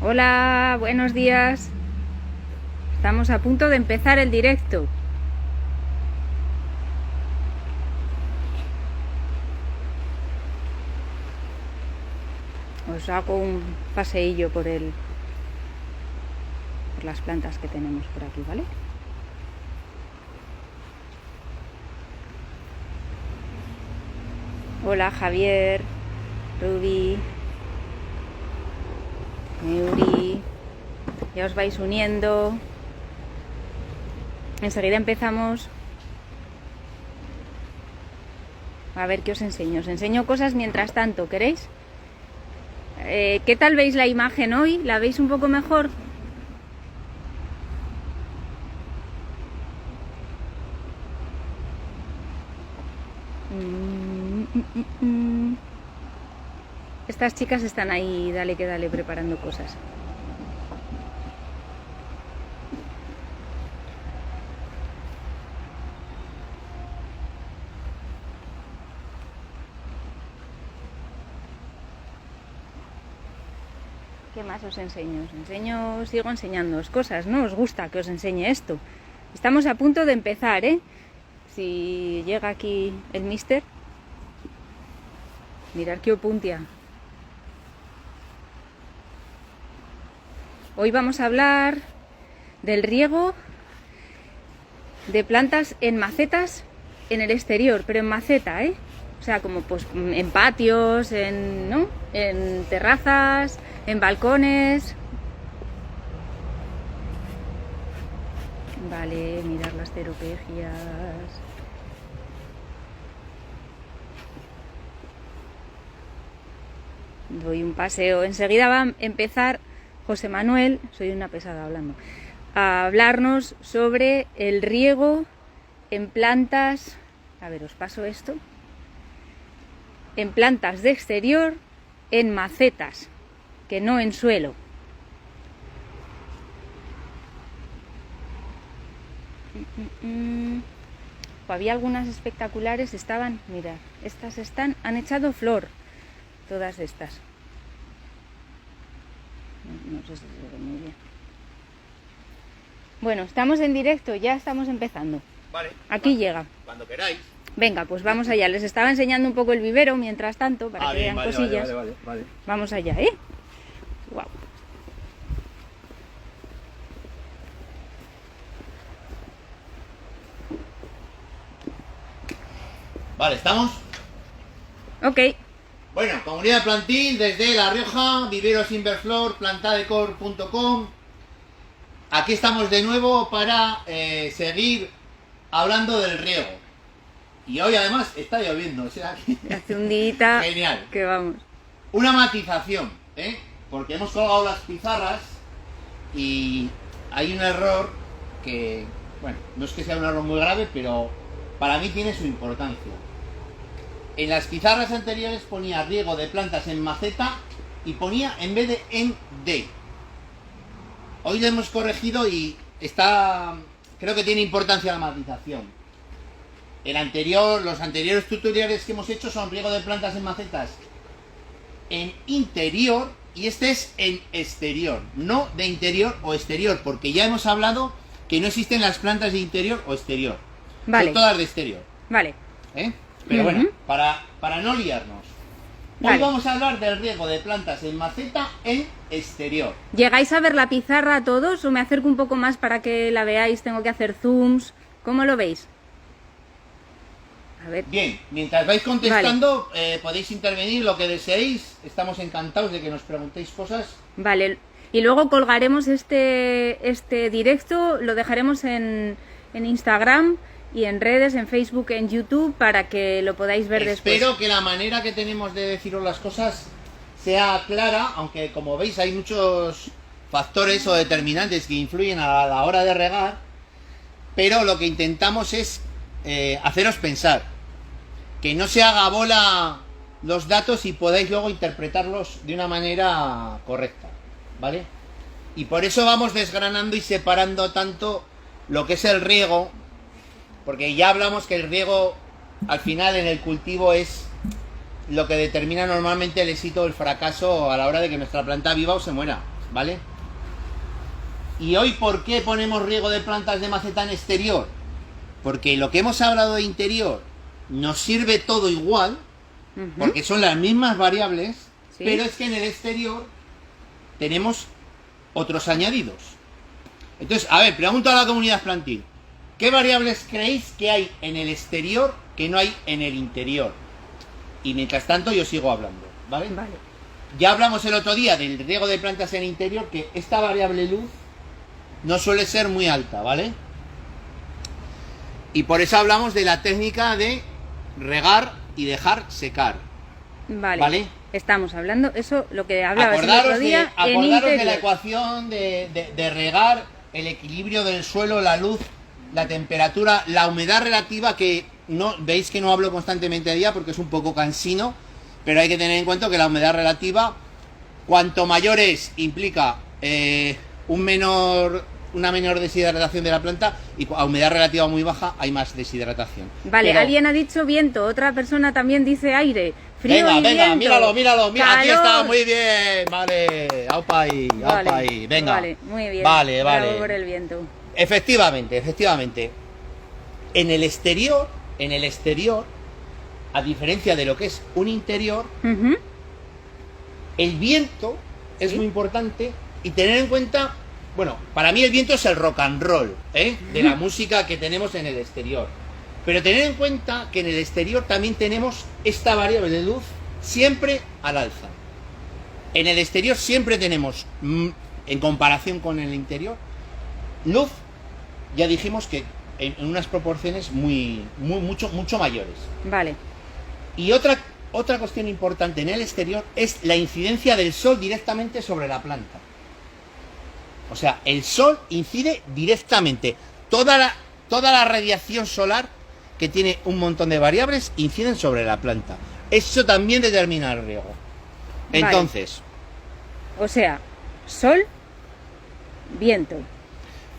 Hola, buenos días. Estamos a punto de empezar el directo. Os hago un paseillo por las plantas que tenemos por aquí, ¿vale? Hola, Javier, Ruby, Neuri. Ya os vais uniendo. Enseguida empezamos. A ver qué os enseño. Os enseño cosas mientras tanto, ¿queréis? ¿Qué tal veis la imagen hoy? ¿La veis un poco mejor? Estas chicas están ahí, dale que dale, preparando cosas. ¿Qué más os enseño? Sigo enseñándoos cosas, ¿no? Os gusta que os enseñe esto. Estamos a punto de empezar, ¿eh? Si llega aquí el mister. Mirad qué opuntia. Hoy vamos a hablar del riego de plantas en macetas en el exterior, pero en maceta, ¿eh? O sea, como pues en patios, ¿no? En terrazas, en balcones. Vale, mirar las ceropegias. Doy un paseo. Enseguida va a empezar José Manuel, soy una pesada hablando, a hablarnos sobre el riego en plantas. A ver, os paso esto. En plantas de exterior, en macetas, que no en suelo. Había algunas espectaculares, estaban, mirad, estas han echado flor, todas estas. No sé si se ve muy bien. Bueno, estamos en directo, ya estamos empezando. Vale. Aquí llega. Cuando queráis. Venga, pues vamos allá. Les estaba enseñando un poco el vivero mientras tanto, para que vean cosillas. Vale. Vamos allá, ¿eh? Wow. Vale, ¿estamos? Ok. Bueno, comunidad plantil desde La Rioja, viveros Inverflor, plantadecor.com. Aquí estamos de nuevo para seguir hablando del riego. Y hoy además está lloviendo, o sea que... Hace un día Genial. que vamos. Una matización, porque hemos colgado las pizarras y hay un error que, bueno, no es que sea un error muy grave, pero para mí tiene su importancia. En las pizarras anteriores ponía riego de plantas en maceta y ponía en vez de en D. Hoy lo hemos corregido y creo que tiene importancia la matización. Los anteriores tutoriales que hemos hecho son riego de plantas en macetas en interior y este es en exterior, no de interior o exterior, porque ya hemos hablado que no existen las plantas de interior o exterior. Vale. Son todas de exterior. Vale. Pero bueno, para no liarnos. Hoy Vale. vamos a hablar del riego de plantas en maceta en exterior. ¿Llegáis a ver la pizarra todos o me acerco un poco más para que la veáis? Tengo que hacer zooms. ¿Cómo lo veis? A ver. Bien, mientras vais contestando, podéis intervenir lo que deseéis. Estamos encantados de que nos preguntéis cosas. Vale. Y luego colgaremos este directo, lo dejaremos en Instagram y en redes, en Facebook, en YouTube, para que lo podáis ver después. Espero que la manera que tenemos de deciros las cosas sea clara, aunque como veis hay muchos factores o determinantes que influyen a la hora de regar, pero lo que intentamos es haceros pensar, que no se haga bola los datos y podáis luego interpretarlos de una manera correcta, ¿vale? Y por eso vamos desgranando y separando tanto lo que es el riego, porque ya hablamos que el riego al final en el cultivo es lo que determina normalmente el éxito o el fracaso a la hora de que nuestra planta viva o se muera, ¿vale? Y hoy, ¿por qué ponemos riego de plantas de maceta en exterior? Porque lo que hemos hablado de interior nos sirve todo igual, porque son las mismas variables, Sí. pero es que en el exterior tenemos otros añadidos. Entonces, a ver, pregunto a la comunidad plantil, ¿qué variables creéis que hay en el exterior que no hay en el interior? Y mientras tanto yo sigo hablando, ¿vale? Vale. Ya hablamos el otro día del riego de plantas en interior, que esta variable luz no suele ser muy alta, ¿vale? Y por eso hablamos de la técnica de regar y dejar secar. Vale. ¿Vale? Estamos hablando, eso lo que hablabas el Acordaros, otro día, en de la interior. ecuación de regar, el equilibrio del suelo, la luz, la temperatura, la humedad relativa, que no veis que no hablo constantemente de ella porque es un poco cansino, pero hay que tener en cuenta que la humedad relativa, cuanto mayor es, implica una menor deshidratación de la planta, y a humedad relativa muy baja hay más deshidratación. Vale, Pero- alguien ha dicho viento, otra persona también dice aire, frío Venga, y venga, viento, míralo, mira, aquí está, calor. muy bien, vale, aupa ahí, venga. Vale, muy bien. Vale, Bravo por el viento. Efectivamente. En el exterior, a diferencia de lo que es un interior, Ujú. el viento es Sí. muy importante, y tener en cuenta, bueno, para mí el viento es el rock and roll, de la música que tenemos en el exterior. Pero tener en cuenta que en el exterior también tenemos esta variable de luz siempre al alza. En el exterior siempre tenemos, en comparación con el interior, luz, ya dijimos que en unas proporciones mucho mayores. Vale, Y otra cuestión importante en el exterior es la incidencia del sol directamente sobre la planta. O sea, el sol incide directamente. Toda la radiación solar, que tiene un montón de variables, inciden sobre la planta. Eso también determina el riego. Vale. Entonces, o sea, sol, viento.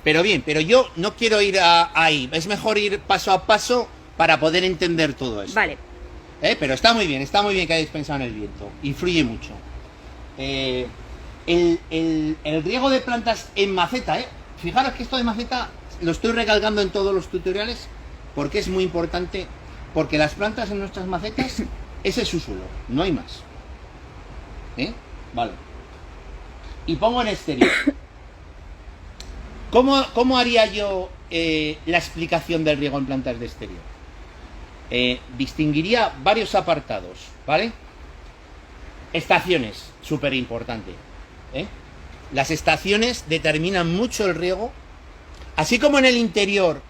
pero yo no quiero ir ahí. Es mejor ir paso a paso para poder entender todo eso. Vale, Pero está muy bien que hayáis pensado en el viento. Influye mucho. El riego de plantas en maceta, fijaros que esto de maceta lo estoy recalcando en todos los tutoriales porque es muy importante, porque las plantas en nuestras macetas, ese es su suelo, no hay más. Vale. Y pongo en exterior. ¿Cómo haría yo la explicación del riego en plantas de exterior? Distinguiría varios apartados, ¿vale? Estaciones, súper importante. Las estaciones determinan mucho el riego. Así como en el interior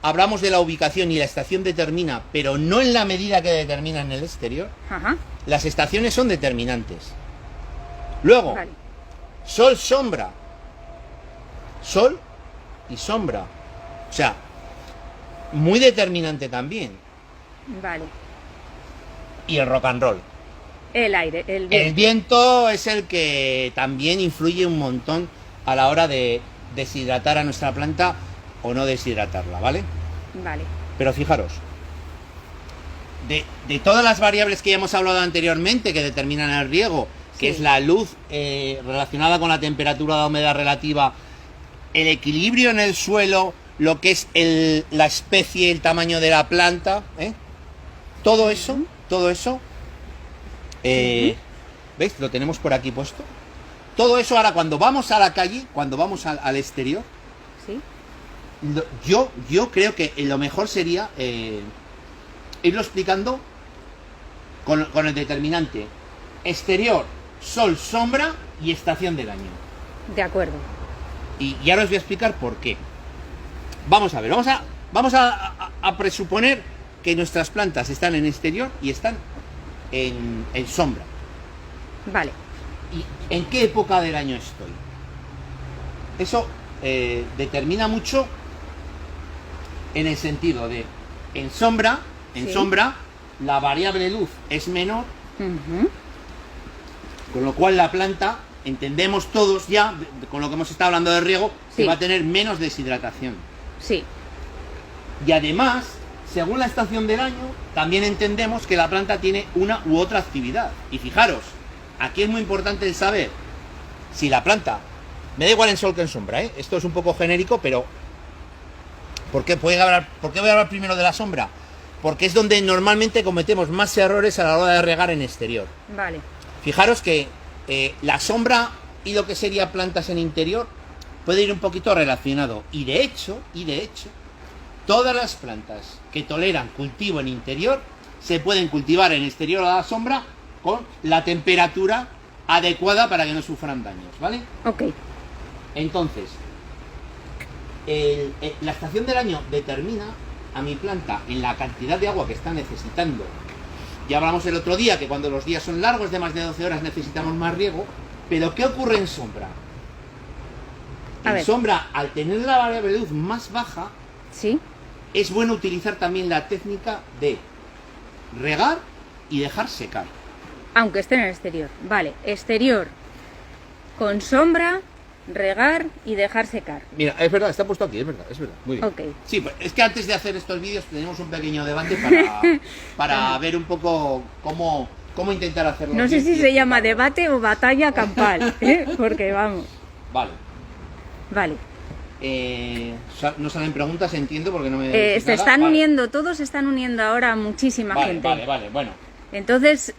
hablamos de la ubicación y la estación determina, pero no en la medida que determina en el exterior, ajá, las estaciones son determinantes. Luego, vale, sol, sombra. Sol y sombra. O sea, muy determinante también. vale. Y el rock and roll. El aire, el El viento. viento es el que también influye un montón a la hora de deshidratar a nuestra planta o no deshidratarla, ¿vale? Vale, Pero fijaros, de todas las variables que ya hemos hablado anteriormente que determinan el riego, que Sí. es la luz relacionada con la temperatura, la humedad relativa, el equilibrio en el suelo, lo que es la especie, el tamaño de la planta, todo eso, ¿veis? Lo tenemos por aquí puesto. Todo eso ahora cuando vamos a la calle, cuando vamos al exterior, sí, yo creo que lo mejor sería irlo explicando con el determinante exterior, sol, sombra y estación del año. de acuerdo. Y ahora os voy a explicar por qué. Vamos a ver, vamos a presuponer que nuestras plantas están en exterior y están en sombra. Vale, ¿Y en qué época del año estoy? Eso determina mucho en el sentido de en sombra, Sí. la variable luz es menor, ujú, con lo cual la planta, entendemos todos ya, con lo que hemos estado hablando de riego, Sí. que va a tener menos deshidratación. sí, Y además, según la estación del año, también entendemos que la planta tiene una u otra actividad. Y fijaros, aquí es muy importante el saber si la planta, me da igual en sol que en sombra, esto es un poco genérico, pero ¿por qué voy a hablar primero de la sombra? Porque es donde normalmente cometemos más errores a la hora de regar en exterior. Vale. Fijaros que la sombra y lo que sería plantas en interior puede ir un poquito relacionado. Y de hecho, todas las plantas que toleran cultivo en interior se pueden cultivar en exterior a la sombra con la temperatura adecuada para que no sufran daños, ¿vale? Ok. Entonces, la estación del año determina a mi planta en la cantidad de agua que está necesitando. Ya hablamos el otro día que cuando los días son largos, de más de 12 horas, necesitamos más riego. Pero ¿qué ocurre en sombra? En sombra, al tener la variable de luz más baja, ¿sí?, es bueno utilizar también la técnica de regar y dejar secar. Aunque esté en el exterior. Vale, exterior con sombra, regar y dejar secar. Mira, es verdad, está puesto aquí, es verdad, muy bien. Okay. Sí, pues es que antes de hacer estos vídeos tenemos un pequeño debate para ver un poco cómo intentar hacerlo. No sé si se llama debate o batalla campal, porque vamos. Vale. No salen preguntas, entiendo, porque no me... se están uniendo, todos se están uniendo ahora muchísima gente. Vale, bueno. Entonces,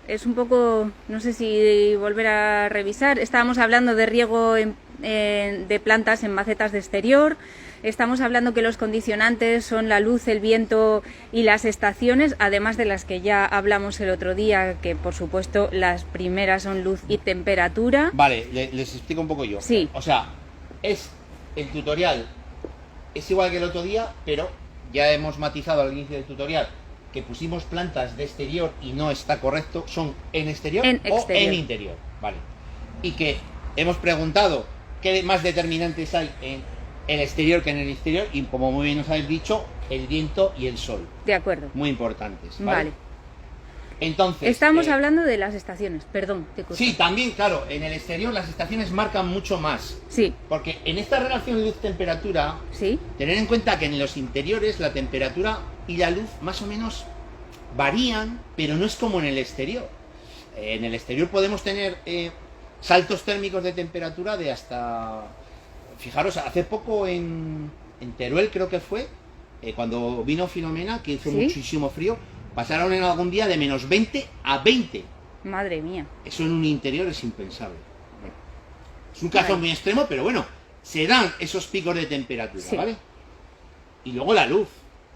es un poco, no sé si volver a revisar. Estábamos hablando de riego de plantas en macetas de exterior. Estamos hablando que los condicionantes son la luz, el viento y las estaciones, además de las que ya hablamos el otro día, que por supuesto las primeras son luz y temperatura. Vale, les explico un poco yo. Sí. O sea, el tutorial es igual que el otro día, pero ya hemos matizado al inicio del tutorial que pusimos plantas de exterior y no está correcto, son en exterior o en interior, vale. Y que hemos preguntado qué más determinantes hay en el exterior que en el exterior, y como muy bien nos habéis dicho, el viento y el sol. De acuerdo. Muy importantes, ¿vale? Entonces... Estamos hablando de las estaciones, perdón, te corto. Sí, también, claro, en el exterior las estaciones marcan mucho más. Sí. Porque en esta relación luz-temperatura, sí, tener en cuenta que en los interiores la temperatura y la luz más o menos varían, pero no es como en el exterior. En el exterior podemos tener saltos térmicos de temperatura de hasta... Fijaros, hace poco en Teruel creo que fue, cuando vino Filomena, que hizo muchísimo frío, pasaron en algún día de menos 20 a 20. Madre mía. Eso en un interior es impensable. Es un caso muy extremo, pero bueno, se dan esos picos de temperatura, ¿vale? Y luego la luz.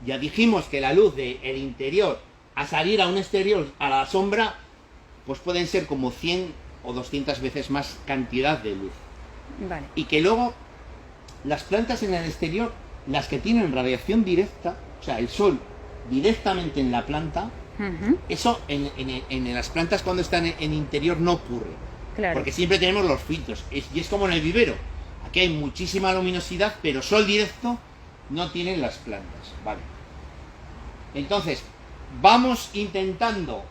Ya dijimos que la luz del interior a salir a un exterior, a la sombra, pues pueden ser como 100 o 200 veces más cantidad de luz. Vale. Y que luego las plantas en el exterior, las que tienen radiación directa, o sea, el sol directamente en la planta, eso en las plantas cuando están en interior no ocurre. Claro. Porque siempre tenemos los filtros. Y es como en el vivero. Aquí hay muchísima luminosidad, pero sol directo no tienen las plantas. Vale. Entonces, vamos intentando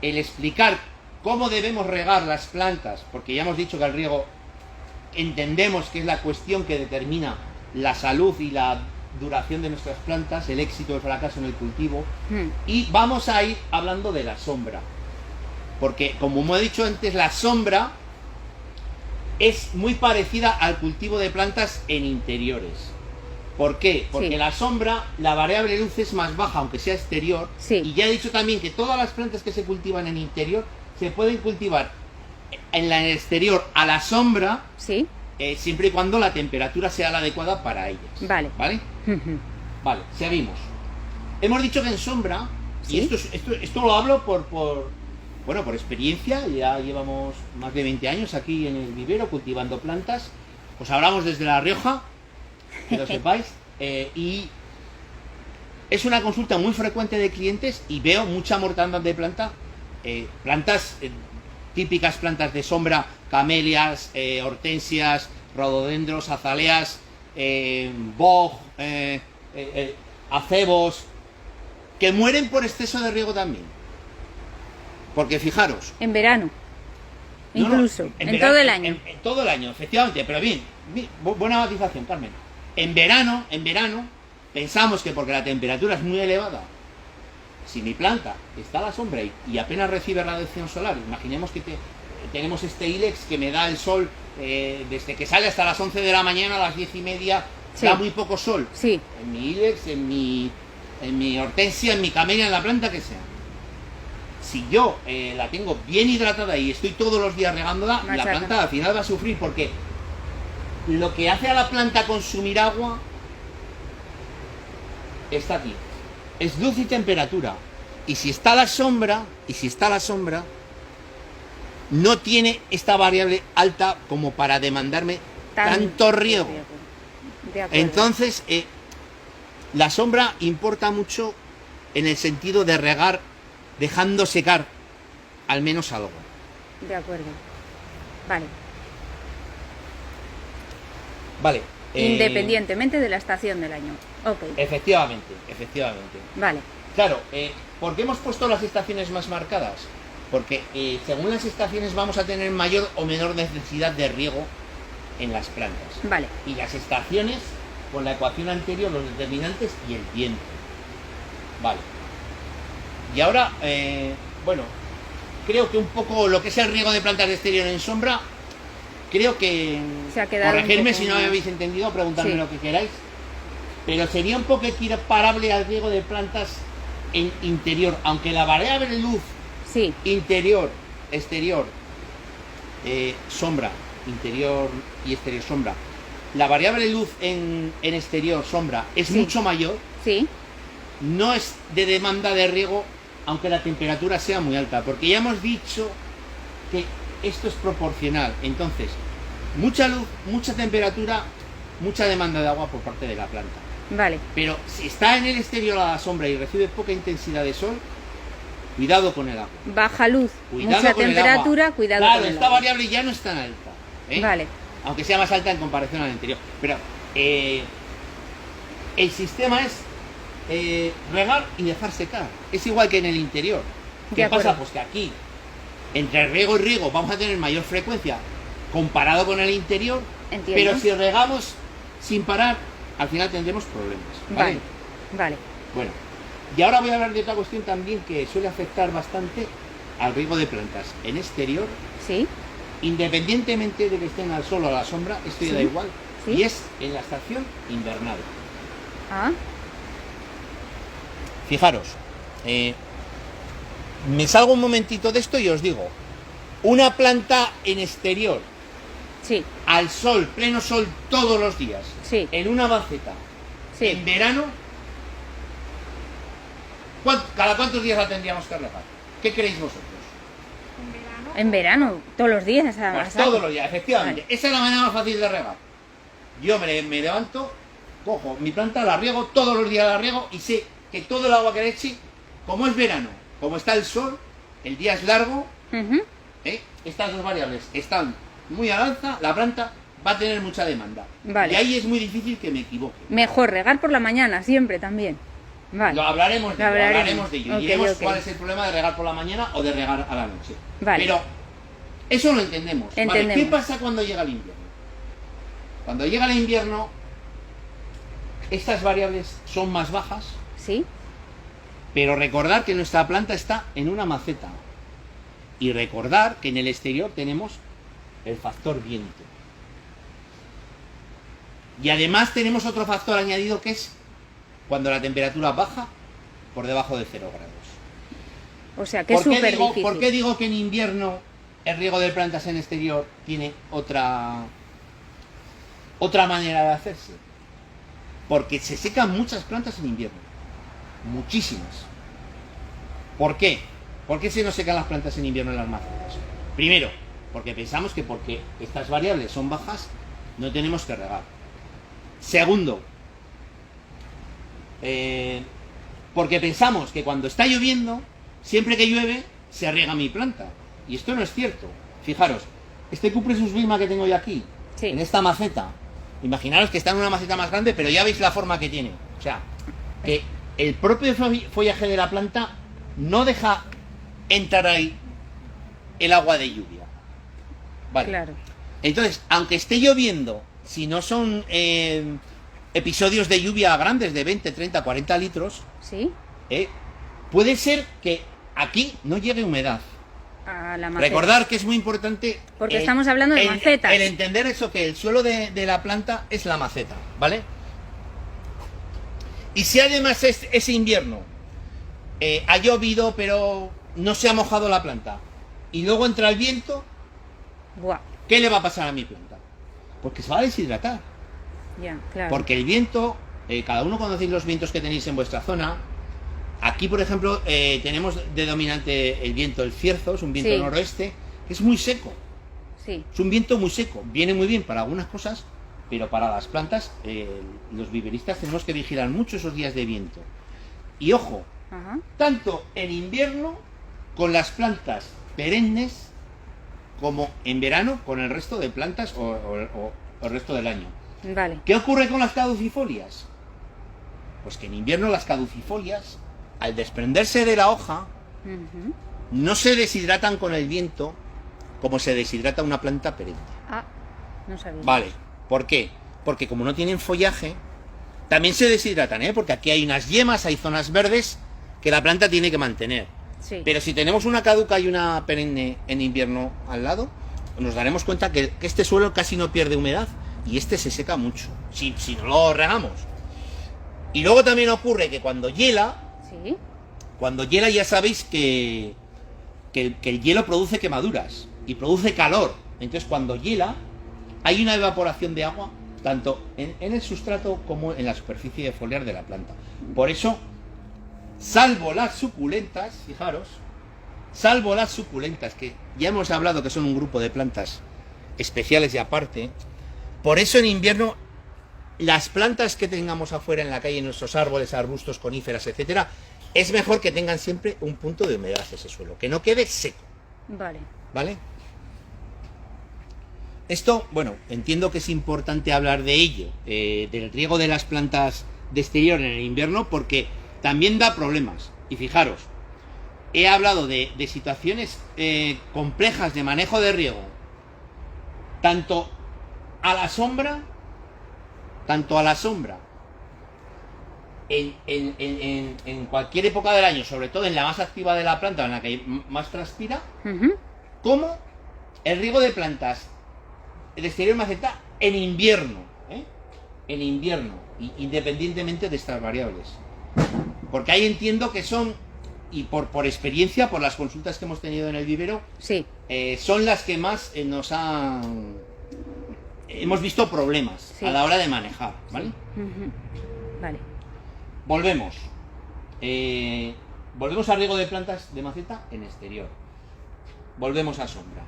el explicar cómo debemos regar las plantas, porque ya hemos dicho que el riego entendemos que es la cuestión que determina la salud y la duración de nuestras plantas, el éxito o el fracaso en el cultivo. Y vamos a ir hablando de la sombra, porque como he dicho antes, la sombra es muy parecida al cultivo de plantas en interiores. ¿Por qué? Porque la sombra, la variable de luz es más baja, aunque sea exterior. Y ya he dicho también que todas las plantas que se cultivan en interior se pueden cultivar en el exterior a la sombra, siempre y cuando la temperatura sea la adecuada para ellas. Vale. ¿Vale? Vale, seguimos. Hemos dicho que en sombra, y esto lo hablo por experiencia, ya llevamos más de 20 años aquí en el vivero cultivando plantas, pues hablamos desde La Rioja, que lo sepáis, y es una consulta muy frecuente de clientes y veo mucha mortandad de plantas típicas plantas de sombra, camelias, hortensias, rododendros, azaleas, boj, acebos, que mueren por exceso de riego también. Porque fijaros... En verano. Incluso, en todo el año. En todo el año, efectivamente, pero bien, buena matización, Carmen. En verano, pensamos que porque la temperatura es muy elevada, si mi planta está a la sombra y apenas recibe radiación solar, imaginemos que tenemos este ilex que me da el sol desde que sale hasta las 11 de la mañana, a las 10:30, Sí. da muy poco sol. Sí. En mi ilex, en mi hortensia, en mi camelia, en la planta que sea. Si yo la tengo bien hidratada y estoy todos los días regándola, la Machaca. planta al final va a sufrir, porque lo que hace a la planta consumir agua está aquí. Es luz y temperatura. Y si está a la sombra, no tiene esta variable alta como para demandarme tanto riego. De acuerdo. Entonces, la sombra importa mucho en el sentido de regar dejando secar al menos algo. De acuerdo. Vale. Vale. Independientemente de la estación del año. Ok. Efectivamente. Vale. Claro, ¿por qué hemos puesto las estaciones más marcadas? Porque según las estaciones vamos a tener mayor o menor necesidad de riego en las plantas. Vale. Y las estaciones, con la ecuación anterior, los determinantes y el viento. Vale. Y ahora, bueno, creo que un poco lo que es el riego de plantas de exterior en sombra, creo que, Se ha quedado corregirme un poco si no me más. habéis entendido, preguntadme Sí. lo que queráis, pero sería un poco equiparable al riego de plantas en interior, aunque la variable luz Sí. interior, exterior, sombra, interior y exterior, sombra, la variable luz en exterior, sombra, es Sí. mucho mayor, Sí. no es de demanda de riego, aunque la temperatura sea muy alta, porque ya hemos dicho que esto es proporcional. Entonces, mucha luz, mucha temperatura, mucha demanda de agua por parte de la planta. Vale. Pero si está en el exterior a la sombra y recibe poca intensidad de sol, cuidado con el agua. Baja luz, Cuidado mucha con el temperatura, agua. cuidado Claro, con el esta agua. variable ya no es tan alta, ¿eh? Vale. Aunque sea más alta en comparación al anterior. Pero el sistema es regar y dejar secar. Es igual que en el interior. De ¿Qué acuerdo. pasa? Pues que aquí, entre riego y riego, vamos a tener mayor frecuencia comparado con el interior. Entiendo. Pero si regamos sin parar, al final tendremos problemas. ¿Vale? Vale. Vale. Bueno, y ahora voy a hablar de otra cuestión también que suele afectar bastante al riego de plantas en exterior, Sí. independientemente de que estén al sol o a la sombra, esto ya Sí. da igual, Sí. y es en la estación invernal. Ah. Fijaros, me salgo un momentito de esto y os digo, una planta en exterior, Sí. al sol, pleno sol todos los días, Sí. en una maceta, Sí. en verano, ¿cada cuántos días la tendríamos que regar? ¿Qué creéis vosotros? En verano, todos los días, además. Pues todos los días, efectivamente. Vale. Esa es la manera más fácil de regar. Yo me levanto, cojo mi planta, la riego, todos los días la riego y sé que todo el agua que le eche, como es verano, como está el sol, el día es largo, Ujú. estas dos variables están muy al alza, la planta va a tener mucha demanda. Vale. Y ahí es muy difícil que me equivoque. Mejor regar por la mañana, siempre también. Vale. Lo hablaremos de Lo ello, hablaremos. hablaremos de ello. Ok, Y diremos ok. cuál es el problema de regar por la mañana o de regar a la noche. Vale. Pero eso lo entendemos. Vale, Entendemos. ¿qué pasa cuando llega el invierno? Cuando llega el invierno, estas variables son más bajas, Sí. pero recordar que nuestra planta está en una maceta. Y recordar que en el exterior tenemos el factor viento. Y además tenemos otro factor añadido que es cuando la temperatura baja por debajo de 0 grados. O sea, que es súper difícil. ¿Por qué digo que en invierno el riego de plantas en exterior tiene otra manera de hacerse? Porque se secan muchas plantas en invierno. Muchísimas. ¿Por qué? ¿Por qué se nos secan las plantas en invierno en las macetas? Primero, porque pensamos que porque estas variables son bajas, no tenemos que regar. Segundo, porque pensamos que cuando está lloviendo, siempre que llueve, se riega mi planta. Y esto no es cierto. Fijaros, este Cupressus vilma que tengo yo aquí, Sí. en esta maceta, imaginaros que está en una maceta más grande, pero ya veis la forma que tiene. O sea, que el propio follaje de la planta no deja entrar ahí el agua de lluvia. Vale. Claro. Entonces, aunque esté lloviendo, si no son episodios de lluvia grandes de 20, 30, 40 litros, Sí. puede ser que aquí no llegue humedad. la maceta. Recordar que es muy importante... Porque estamos hablando de macetas. El entender eso, que el suelo de la planta es la maceta, ¿vale? Y si además ese invierno ha llovido, pero no se ha mojado la planta, y luego entra el viento, Buah. ¿qué le va a pasar a mi planta? Porque se va a deshidratar. Ya, claro. Porque el viento, cada uno conocéis los vientos que tenéis en vuestra zona. Aquí, por ejemplo, tenemos de dominante el viento del cierzo, es un viento Sí. noroeste, que es muy seco. Sí. Es un viento muy seco. Viene muy bien para algunas cosas, pero para las plantas, los viveristas tenemos que vigilar mucho esos días de viento. Y ojo, Ajá. tanto en invierno con las plantas perennes, como en verano con el resto de plantas o el resto del año. Vale. ¿Qué ocurre con las caducifolias? Pues que en invierno las caducifolias, al desprenderse de la hoja, Ujú. no se deshidratan con el viento como se deshidrata una planta perenne. Ah, no sabía. Vale, ¿por qué? Porque como no tienen follaje, también se deshidratan, ¿eh? Porque aquí hay unas yemas, hay zonas verdes que la planta tiene que mantener. Sí. Pero si tenemos una caduca y una perenne en invierno al lado, nos daremos cuenta que este suelo casi no pierde humedad y este se seca mucho, si no lo regamos. Y luego también ocurre que cuando hiela ya sabéis que el hielo produce quemaduras y produce calor. Entonces cuando hiela hay una evaporación de agua tanto en el sustrato como en la superficie foliar de la planta. Por eso, salvo las suculentas, fijaros, salvo las suculentas, que ya hemos hablado que son un grupo de plantas especiales y aparte, por eso en invierno las plantas que tengamos afuera en la calle, nuestros árboles, arbustos, coníferas, etcétera, es mejor que tengan siempre un punto de humedad ese suelo, que no quede seco. Vale. ¿Vale? Esto, bueno, entiendo que es importante hablar de ello, del riego de las plantas de exterior en el invierno, porque también da problemas. Y fijaros, he hablado de situaciones complejas de manejo de riego, tanto a la sombra, en cualquier época del año, sobre todo en la más activa de la planta, en la que más transpira, Ujú. como el riego de plantas de exterior maceta en invierno, en invierno, independientemente de estas variables. Porque ahí entiendo que son, y por experiencia, por las consultas que hemos tenido en el vivero, Sí. son las que más hemos visto problemas Sí. a la hora de manejar, ¿vale? Ujú. Vale. Volvemos. Volvemos al riego de plantas de maceta en exterior. Volvemos a sombra.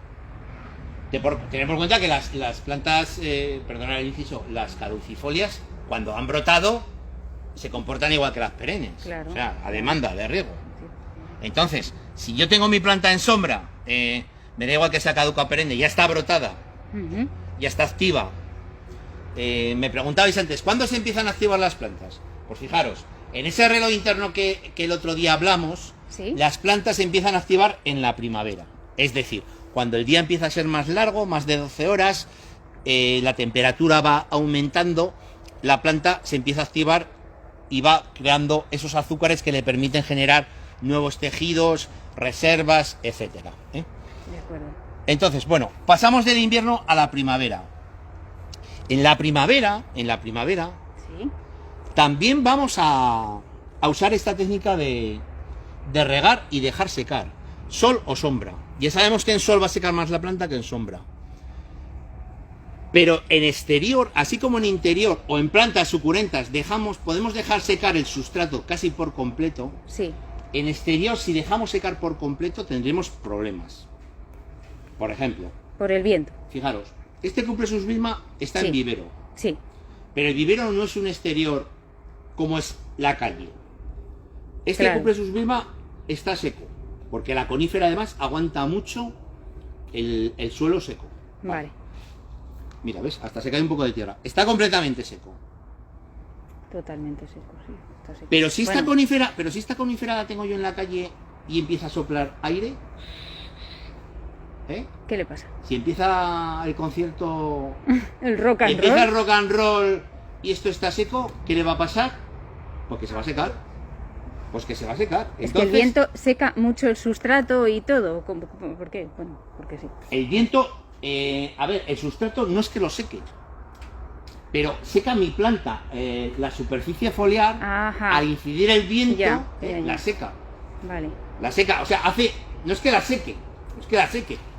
Tened por cuenta que las plantas, perdona el inciso, las caducifolias, cuando han brotado, se comportan igual que las perennes. Claro. O sea, a demanda de riego. Entonces, si yo tengo mi planta en sombra, me da igual que sea caduca o perenne, ya está brotada, Ujú. ya está activa. Me preguntabais antes, ¿cuándo se empiezan a activar las plantas? Pues fijaros, en ese reloj interno que el otro día hablamos, Sí. las plantas se empiezan a activar en la primavera. Es decir, cuando el día empieza a ser más largo, más de 12 horas, la temperatura va aumentando, la planta se empieza a activar y va creando esos azúcares que le permiten generar nuevos tejidos, reservas, etcétera. De acuerdo. Entonces, bueno, pasamos del invierno a la primavera. En la primavera, Sí. también vamos a usar esta técnica de regar y dejar secar. Sol o sombra. Ya sabemos que en sol va a secar más la planta que en sombra. Pero en exterior, así como en interior o en plantas suculentas, podemos dejar secar el sustrato casi por completo. Sí. En exterior, si dejamos secar por completo, tendremos problemas. Por ejemplo, Por el viento. fijaros, este Cupressus vilma está Sí. en vivero. Sí. Pero el vivero no es un exterior como es la calle. Este Claro. Cupressus vilma está seco, porque la conífera además aguanta mucho el suelo seco. Vale. Mira, ¿ves? Hasta se cae un poco de tierra. Está completamente seco. Totalmente seco, sí. Está seco. Pero si esta Bueno, conífera la tengo yo en la calle y empieza a soplar aire, ¿qué le pasa? si empieza el concierto, El rock and empieza el roll. rock and roll y esto está seco, ¿qué le va a pasar? Porque se va a secar. Pues que se va a secar. Es que el viento seca mucho el sustrato y todo. ¿Por qué? Bueno, porque sí. El viento, a ver, el sustrato no es que lo seque, pero seca mi planta, la superficie foliar. Ajá. Al incidir el viento, Ya. la seca. Vale. La seca, o sea, no es que la seque,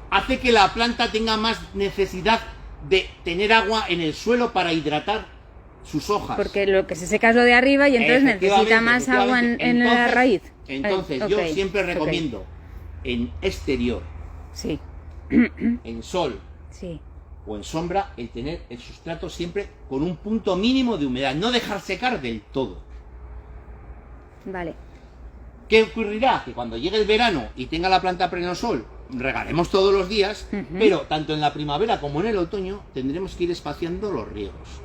hace que la planta tenga más necesidad de tener agua en el suelo para hidratar sus hojas. Porque lo que se seca es lo de arriba y entonces necesita más agua en la raíz. Entonces, yo siempre recomiendo en exterior, sí, en sol, sí, o en sombra, el tener el sustrato siempre con un punto mínimo de humedad, no dejar secar del todo. vale. ¿Qué ocurrirá? Que cuando llegue el verano y tenga la planta pleno sol, regaremos todos los días, pero tanto en la primavera como en el otoño tendremos que ir espaciando los riegos.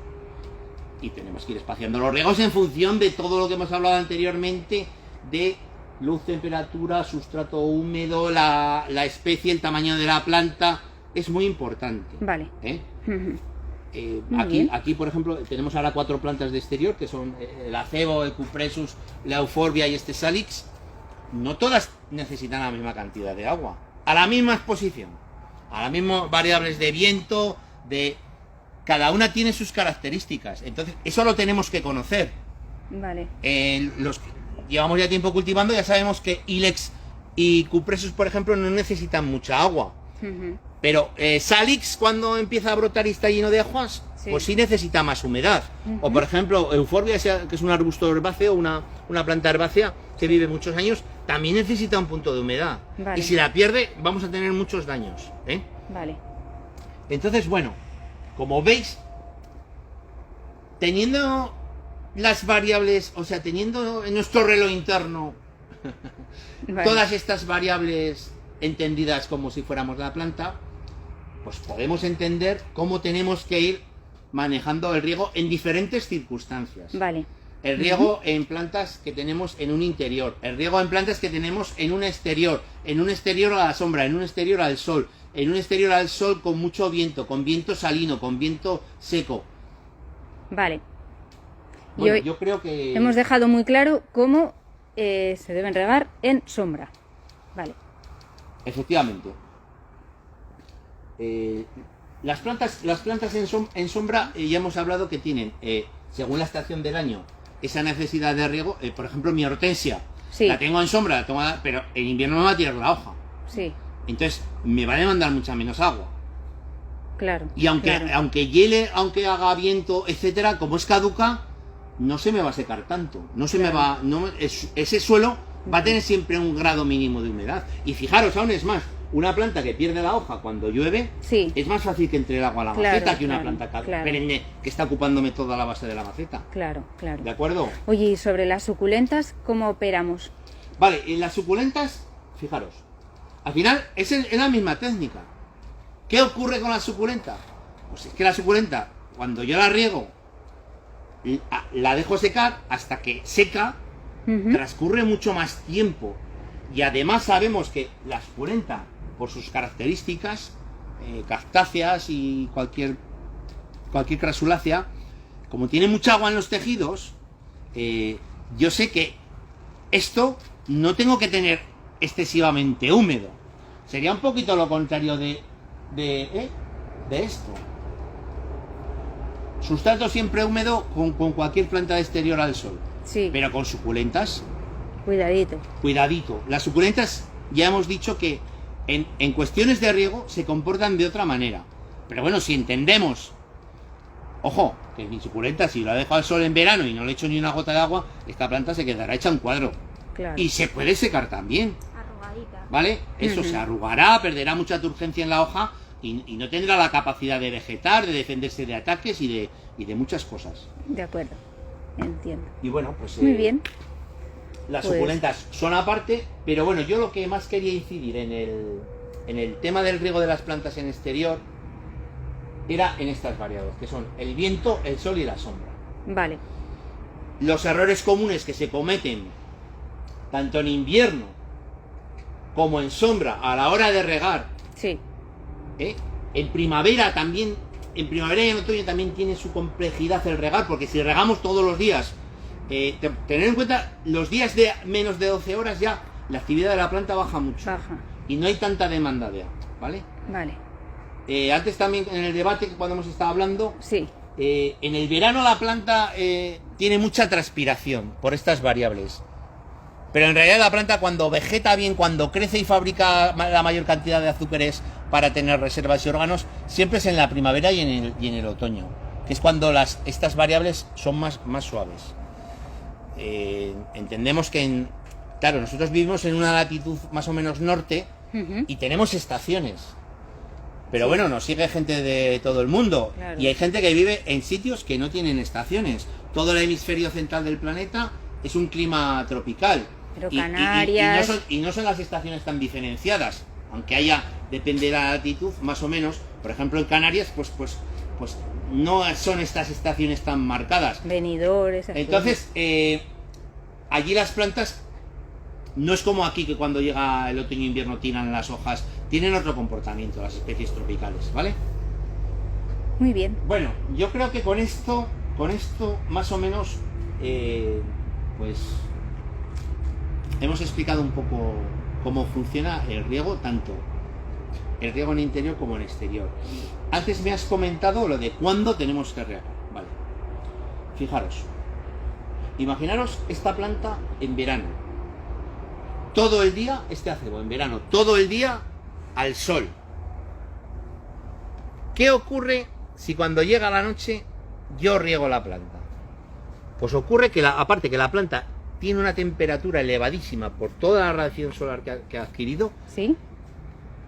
Y tenemos que ir espaciando los riegos en función de todo lo que hemos hablado anteriormente, de luz, temperatura, sustrato húmedo, la especie, el tamaño de la planta. Es muy importante. Vale. Aquí, por ejemplo, tenemos ahora 4 plantas de exterior, que son el acebo, el cupresus, la euphorbia y este salix. No todas necesitan la misma cantidad de agua, a la misma exposición, a las mismas variables de viento, cada una tiene sus características. Entonces, eso lo tenemos que conocer. Vale. Los que llevamos ya tiempo cultivando, ya sabemos que ilex y cupresus, por ejemplo, no necesitan mucha agua. Pero salix, cuando empieza a brotar y está lleno de hojas, pues sí necesita más humedad. O por ejemplo, euphorbia, que es un arbusto herbáceo, una planta herbácea que vive muchos años, también necesita un punto de humedad. Vale. Y si la pierde, vamos a tener muchos daños. Vale. Entonces, bueno, como veis, teniendo las variables, o sea, teniendo en nuestro reloj interno todas estas variables entendidas como si fuéramos la planta, pues podemos entender cómo tenemos que ir manejando el riego en diferentes circunstancias. Vale. El riego en plantas que tenemos en un interior, el riego en plantas que tenemos en un exterior a la sombra, en un exterior al sol, en un exterior al sol con mucho viento, con viento salino, con viento seco. Vale. Bueno, yo creo que hemos dejado muy claro cómo se deben regar en sombra. Vale. Efectivamente. Las plantas en sombra, ya hemos hablado que tienen, según la estación del año, esa necesidad de riego. Por ejemplo, mi hortensia, sí, la tengo en sombra, pero en invierno me va a tirar la hoja. Sí. Entonces, me va a demandar mucha menos agua. Claro. Y aunque hiele, aunque haga viento, etcétera, como es caduca, no se me va a secar tanto. No se me va. Ese suelo va a tener siempre un grado mínimo de humedad. Y fijaros, aún es más, una planta que pierde la hoja cuando llueve, sí, es más fácil que entre el agua a la maceta que una planta perenne que está ocupándome toda la base de la maceta. Claro, claro. ¿De acuerdo? Oye, ¿y sobre las suculentas cómo operamos? Vale, en las suculentas, fijaros, al final es la misma técnica. ¿Qué ocurre con la suculenta? Pues es que la suculenta, cuando yo la riego, la dejo secar hasta que seca, transcurre mucho más tiempo. Y además sabemos que la suculenta, por sus características, cactáceas y cualquier crasulácea, como tiene mucha agua en los tejidos, yo sé que esto no tengo que tener excesivamente húmedo. Sería un poquito lo contrario de esto. Sustrato siempre húmedo con cualquier planta de exterior al sol. Sí. Pero con suculentas, cuidadito. Cuidadito. Las suculentas ya hemos dicho que en cuestiones de riego se comportan de otra manera. Pero bueno, si entendemos, ojo, que mi suculenta, si la dejo al sol en verano y no le echo ni una gota de agua, esta planta se quedará hecha un cuadro. Claro. Y se puede secar también. Arrugadita. ¿Vale? Eso se arrugará, perderá mucha turgencia en la hoja y no tendrá la capacidad de vegetar, de defenderse de ataques y de muchas cosas. De acuerdo. Entiendo. Y bueno, pues Muy bien. las Pues suculentas son aparte, pero bueno, yo lo que más quería incidir en el tema del riego de las plantas en exterior era en estas variables, que son el viento, el sol y la sombra. Vale. Los errores comunes que se cometen tanto en invierno como en sombra a la hora de regar, Sí. en primavera también, en primavera y en otoño también tiene su complejidad el regar, porque si regamos todos los días tener en cuenta los días de menos de 12 horas ya la actividad de la planta baja mucho. Baja. Y no hay tanta demanda de agua, ¿vale? Vale. Antes también en el debate cuando hemos estado hablando, Sí. en el verano la planta tiene mucha transpiración por estas variables. Pero en realidad la planta cuando vegeta bien, cuando crece y fabrica la mayor cantidad de azúcares para tener reservas y órganos, siempre es en la primavera y en el otoño, que es cuando estas variables son más suaves. Entendemos que, claro, nosotros vivimos en una latitud más o menos norte y tenemos estaciones. Pero bueno, nos sigue gente de todo el mundo. Claro. Y hay gente que vive en sitios que no tienen estaciones. Todo el hemisferio central del planeta es un clima tropical. Pero Y Canarias... no son las estaciones tan diferenciadas. Aunque haya, depende de la latitud, más o menos. Por ejemplo, en Canarias, pues no son estas estaciones tan marcadas. Venidores... Entonces, allí las plantas no es como aquí, que cuando llega el otoño e invierno tiran las hojas. Tienen otro comportamiento las especies tropicales, ¿vale? Muy bien. Bueno, yo creo que con esto más o menos, pues hemos explicado un poco cómo funciona el riego, tanto el riego en interior como en exterior. Antes me has comentado lo de cuándo tenemos que regar, ¿vale? Fijaros, imaginaros esta planta en verano. Todo el día, este acebo en verano, todo el día al sol. ¿Qué ocurre si cuando llega la noche yo riego la planta? Pues ocurre que aparte que la planta tiene una temperatura elevadísima por toda la radiación solar que ha adquirido, ¿Sí?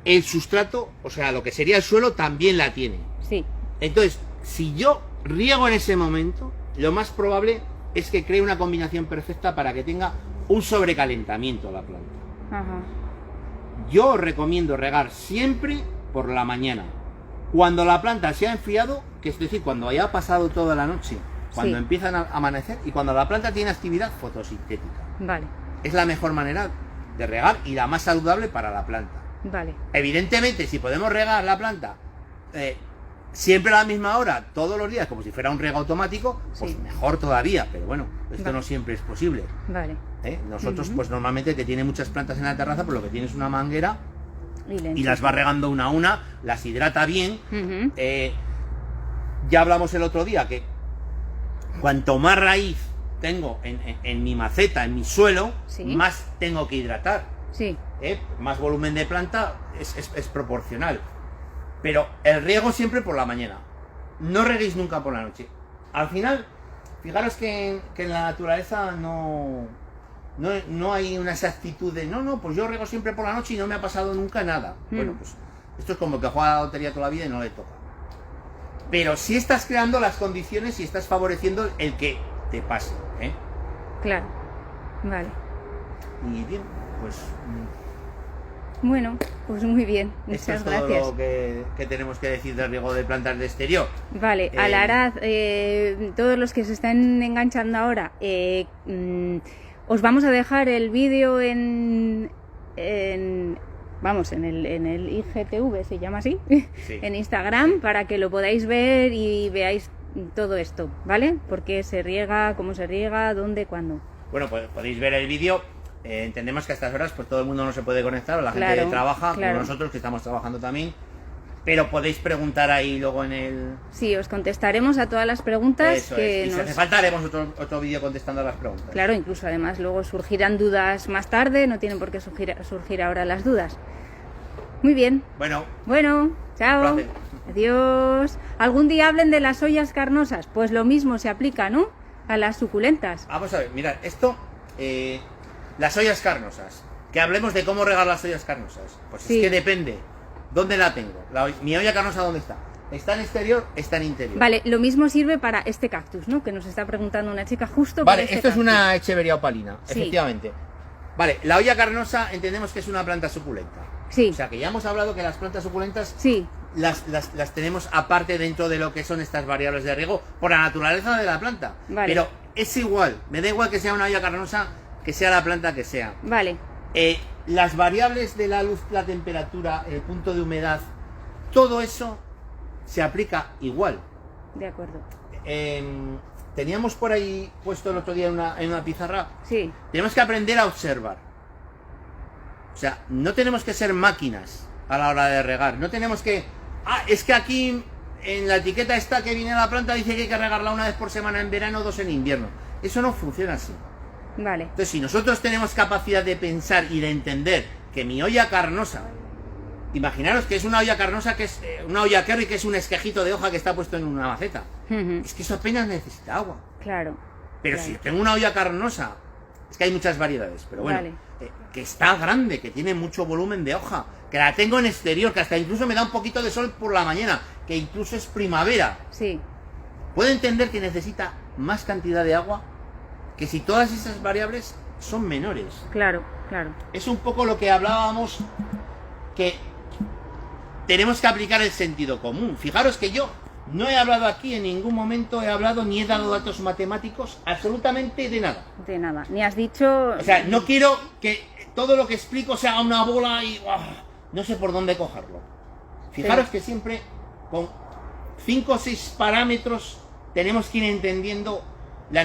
el sustrato, o sea, lo que sería el suelo, también la tiene. Sí. Entonces, si yo riego en ese momento, lo más probable es que cree una combinación perfecta para que tenga un sobrecalentamiento la planta. Ajá. Yo os recomiendo regar siempre por la mañana, cuando la planta se ha enfriado, que es decir, cuando haya pasado toda la noche, cuando Sí. empiezan a amanecer y cuando la planta tiene actividad fotosintética. Vale. Es la mejor manera de regar y la más saludable para la planta. Vale. Evidentemente, si podemos regar la planta siempre a la misma hora, todos los días, como si fuera un riego automático, pues Sí. mejor todavía, pero bueno, esto Vale. no siempre es posible. Vale. Nosotros, pues normalmente, que tiene muchas plantas en la terraza, pues lo que tiene es una manguera y las va regando una a una, las hidrata bien. Ujú. Ya hablamos el otro día que cuanto más raíz tengo en mi maceta, en mi suelo, Sí. más tengo que hidratar. Sí. Más volumen de planta es proporcional. Pero el riego siempre por la mañana. No reguéis nunca por la noche. Al final, fijaros que en la naturaleza no hay una exactitud de no, pues yo riego siempre por la noche y no me ha pasado nunca nada. Bueno, pues esto es como que juega a la lotería toda la vida y no le toca. Pero si estás creando las condiciones y estás favoreciendo el que te pase. Claro. Vale. Y bien, pues Bueno, pues muy bien. esto Muchas es todo gracias. lo que tenemos que decir del riego de plantas de exterior. Vale, Alaraz, todos los que se están enganchando ahora, os vamos a dejar el vídeo en el IGTV, se llama así, Sí. en Instagram, para que lo podáis ver y veáis todo esto, ¿vale? Por qué se riega, cómo se riega, dónde, cuándo. Bueno, pues podéis ver el vídeo. Entendemos que a estas horas pues todo el mundo no se puede conectar, o la gente Claro, trabaja, claro. como nosotros que estamos trabajando también. Pero podéis preguntar ahí luego en el... Sí, os contestaremos a todas las preguntas Eso que es. Y si nos... hace falta haremos otro vídeo contestando a las preguntas. Claro, incluso además luego surgirán dudas más tarde, no tienen por qué surgir ahora las dudas. Muy bien. Bueno, Bueno, chao. Placer. Adiós. ¿Algún día hablen de las ollas carnosas? Pues lo mismo se aplica, ¿no? A las suculentas. vamos a ver, mirad, esto, las ollas carnosas. Que hablemos de cómo regar las ollas carnosas. Pues Sí. es que depende. ¿Dónde la tengo? Mi olla carnosa, ¿dónde está? ¿Está en exterior? Está en interior. Vale, lo mismo sirve para este cactus, ¿no? Que nos está preguntando una chica justo para Vale, este esto es cactus. una Echeveria opalina, Sí. efectivamente. Vale, la olla carnosa entendemos que es una planta suculenta. Sí, O sea que ya hemos hablado que las plantas suculentas sí, las tenemos aparte dentro de lo que son estas variables de riego por la naturaleza de la planta. Vale. Pero es igual, me da igual que sea una olla carnosa, que sea la planta que sea. vale. Las variables de la luz, la temperatura, el punto de humedad, todo eso se aplica igual. De acuerdo. teníamos por ahí puesto el otro día en una pizarra, Sí, tenemos que aprender a observar. O sea, no tenemos que ser máquinas a la hora de regar. No tenemos que... Ah, es que aquí en la etiqueta esta que viene a la planta dice que hay que regarla una vez por semana en verano, 2 en invierno. Eso no funciona así. vale. Entonces, si nosotros tenemos capacidad de pensar y de entender que mi olla carnosa, imaginaros que es una olla carnosa, que es una olla Kerry, que es un esquejito de hoja que está puesto en una maceta. Ujú, Es que eso apenas necesita agua. claro. Pero claro. si tengo una olla carnosa, es que hay muchas variedades, pero bueno, Vale. Que está grande, que tiene mucho volumen de hoja, que la tengo en exterior, que hasta incluso me da un poquito de sol por la mañana, que incluso es primavera, Sí, puedo entender que necesita más cantidad de agua que si todas esas variables son menores. claro, claro. Es un poco lo que hablábamos, que tenemos que aplicar el sentido común. Fijaros que yo no he hablado aquí en ningún momento, he hablado ni he dado datos matemáticos, absolutamente de nada. De nada. Ni has dicho... O sea, no quiero que todo lo que explico se haga una bola y no sé por dónde cogerlo. Fijaros Sí. que siempre con 5 o 6 parámetros tenemos que ir entendiendo la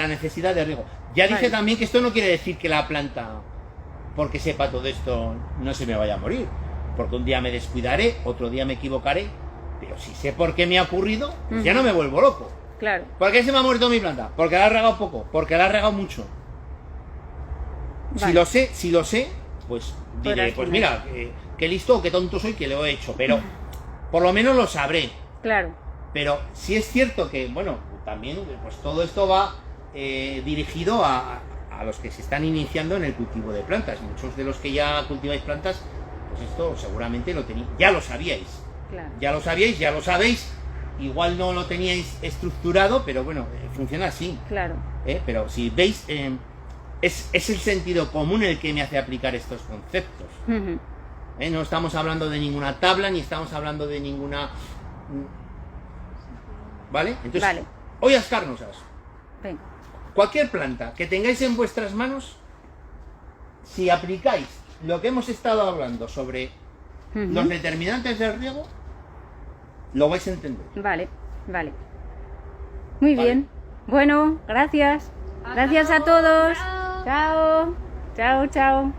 necesidad de riego. Ya dije Vale. también que esto no quiere decir que la planta, porque sepa todo esto, no se me vaya a morir. Porque un día me descuidaré, otro día me equivocaré, pero si sé por qué me ha ocurrido, pues ya no me vuelvo loco. Claro, ¿Por qué se me ha muerto mi planta? Porque la he regado poco, porque la he regado mucho. Vale. Si lo sé, pues diré, Podrás pues poner. mira, qué listo o qué tonto soy que lo he hecho, pero por lo menos lo sabré. claro. Pero sí es cierto que, bueno, también pues todo esto va dirigido a los que se están iniciando en el cultivo de plantas. Muchos de los que ya cultiváis plantas, pues esto seguramente lo tenéis, ya lo sabíais. Claro. Ya lo sabíais, ya lo sabéis. Igual no lo teníais estructurado, pero bueno, funciona así. Claro. Pero si veis, es el sentido común el que me hace aplicar estos conceptos. Ujú, No estamos hablando de ninguna tabla, ni estamos hablando de ninguna... ¿Vale? Entonces, Vale. ollas carnosas. venga. Cualquier planta que tengáis en vuestras manos, si aplicáis lo que hemos estado hablando sobre Ujú, los determinantes del riego, lo vais a entender. Vale, vale. Muy Vale. bien. Bueno, gracias. Gracias a todos. Chao. Chao, chao.